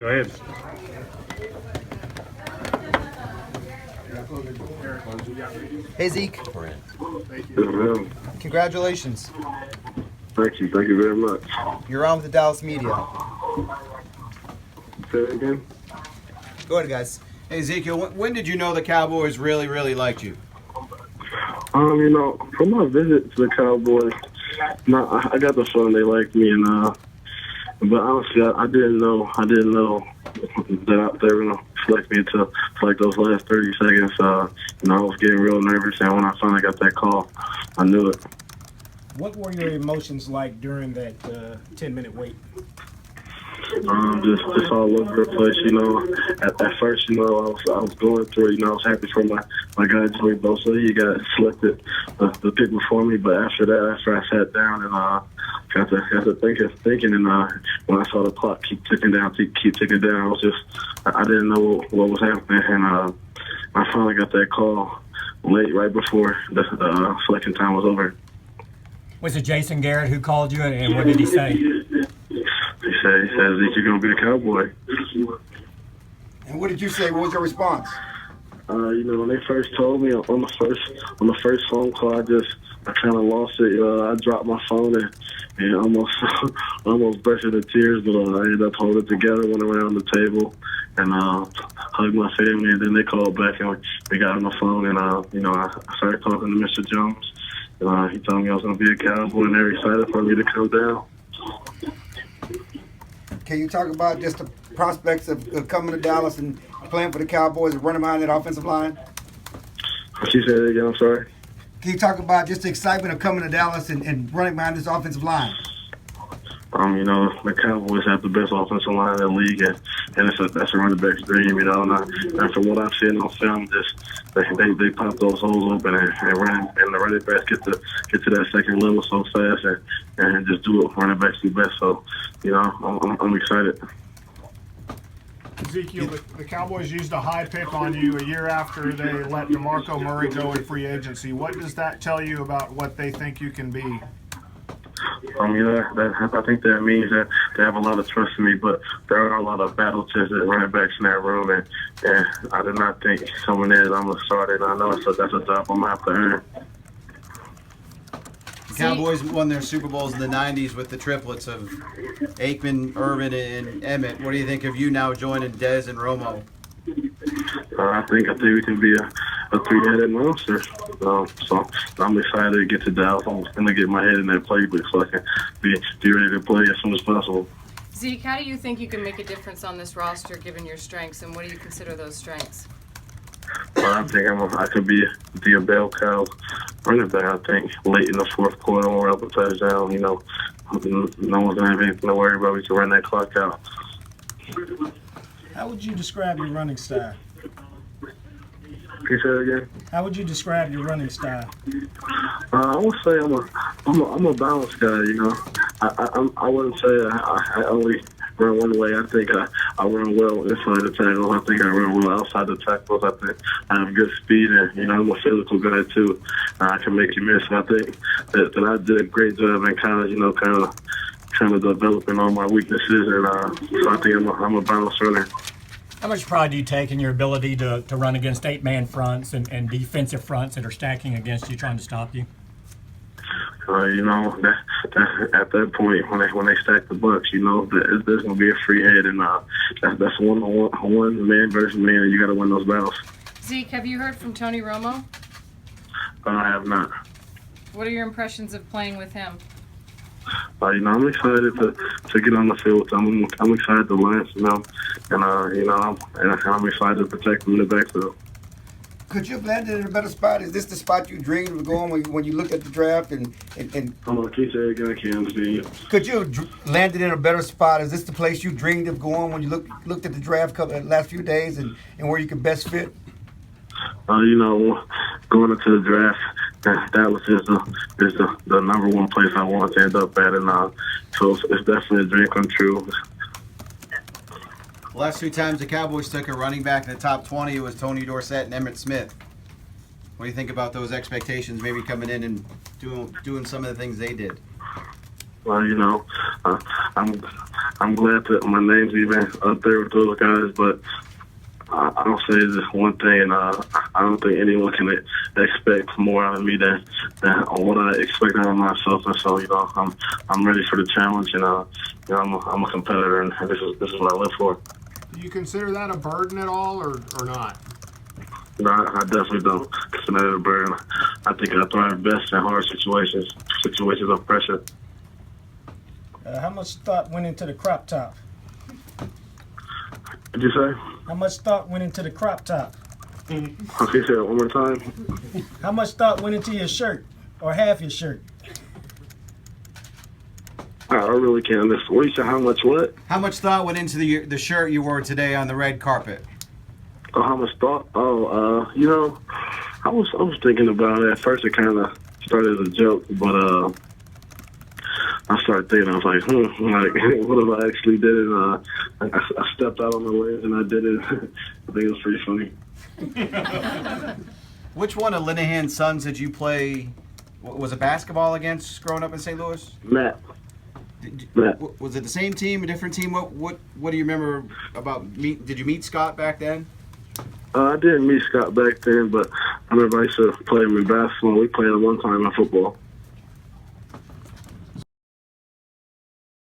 Go ahead. Hey, Zeke. Yeah, Congratulations. thank you very much. You're on with the Dallas media. Say it again. Go ahead, guys. Hey, Ezekiel, when did you know the Cowboys really, really liked you? From my visit to the Cowboys, I got the feeling they liked me, but honestly, I didn't know that they were gonna select me until like those last 30 seconds. I was getting real nervous, and when I finally got that call, I knew it. What were your emotions like during that 10-minute wait? Just all over the place, At first, I was going through it. I was happy for my guy Joey Bosa. He got selected the pick before me, but after I sat down and got to thinking, and when I saw the clock keep ticking down, I didn't know what was happening, and I finally got that call right before the selection time was over. Was it Jason Garrett who called you, and what did he say? He says that you're gonna be a Cowboy. And what did you say? What was your response? When they first told me on the first phone call, I kind of lost it. I dropped my phone and almost burst into tears, but I ended up holding it together, went around the table, and hugged my family. And then they called back and we got on the phone, and I started talking to Mr. Jones. He told me I was going to be a Cowboy, and they were excited for me to come down. Can you talk about just the prospects of coming to Dallas and playing for the Cowboys and running behind that offensive line? She said it again, I'm sorry. Can you talk about just the excitement of coming to Dallas and running behind this offensive line? The Cowboys have the best offensive line in the league, and that's a running back's dream, And from what I've seen on film, they pop those holes open and run, and the running backs get to that second level so fast and just do what running backs do best. So, I'm excited. Ezekiel, the Cowboys used a high pick on you a year after they let DeMarco Murray go in free agency. What does that tell you about what they think you can be? I think that means that they have a lot of trust in me, but there are a lot of battle-tested running backs in that room, and I did not think coming in I'm going to start it. I know that's a job I'm going to have to earn. The Cowboys won their Super Bowls in the 90s with the triplets of Aikman, Urban, and Emmett. What do you think of you now joining Dez and Romo? I think we can be a three-headed monster. So I'm excited to get to Dallas. I'm going to get my head in that playbook so I can be ready to play as soon as possible. Zeke, how do you think you can make a difference on this roster given your strengths, and what do you consider those strengths? I think I could be a bell cow running back. I think late in the fourth quarter when we're up a touchdown, no one's going to have anything to worry about. We can run that clock out. How would you describe your running style? Can you say that again? How would you describe your running style? I would say I'm a balanced guy. I wouldn't say I only run one way. I think I run well inside the tackle. I think I run well outside the tackles. I think I have good speed, and I'm a physical guy too. I can make you miss. And I think that I did a great job in kind of developing all my weaknesses, and so I think I'm a balanced runner. How much pride do you take in your ability to run against 8-man fronts and defensive fronts that are stacking against you, trying to stop you? At that point, when they stack the bucks, that there's going to be a free head, and that's one man versus man, and you got to win those battles. Zeke, have you heard from Tony Romo? I have not. What are your impressions of playing with him? I'm excited to get on the field with them. I'm excited to learn from them, and I'm excited to protect them in the backfield. Could you have landed in a better spot? Is this the spot you dreamed of going when you looked at the draft? And Hold on, can you say it again? I can't understand you. could you have landed in a better spot? Is this the place you dreamed of going when you looked at the draft last few days and where you could best fit? Going into the draft, that was just the number one place I wanted to end up at, and so it's definitely a dream come true. The last two times the Cowboys took a running back in the top 20, it was Tony Dorsett and Emmitt Smith. What do you think about those expectations, maybe coming in and doing some of the things they did? Well, I'm I'm glad that my name's even up there with those guys, but I'll say this one thing, and I don't think anyone can expect more out of me than what I expect out of myself. And so, I'm ready for the challenge, and I'm a competitor, and this is what I live for. Do you consider that a burden at all, or not? No, I definitely don't consider it a burden. I think I thrive best in hard situations of pressure. How much thought went into the crop top? What'd you say? How much thought went into the crop top? Okay, say it one more time. How much thought went into your shirt or half your shirt? I really can't understand. What do you say? How much what? How much thought went into the shirt you wore today on the red carpet? Oh, how much thought? I was thinking about it. At first, it kind of started as a joke, but I started thinking. I was like, what if I actually did it? I stepped out on the ledge and I did it. I think it was pretty funny. Which one of Linehan's sons did you play? Was it basketball against growing up in St. Louis? Matt. Was it the same team, a different team? What do you remember about did you meet Scott back then? I didn't meet Scott back then, but I remember I used to play him in basketball. We played at one time in football.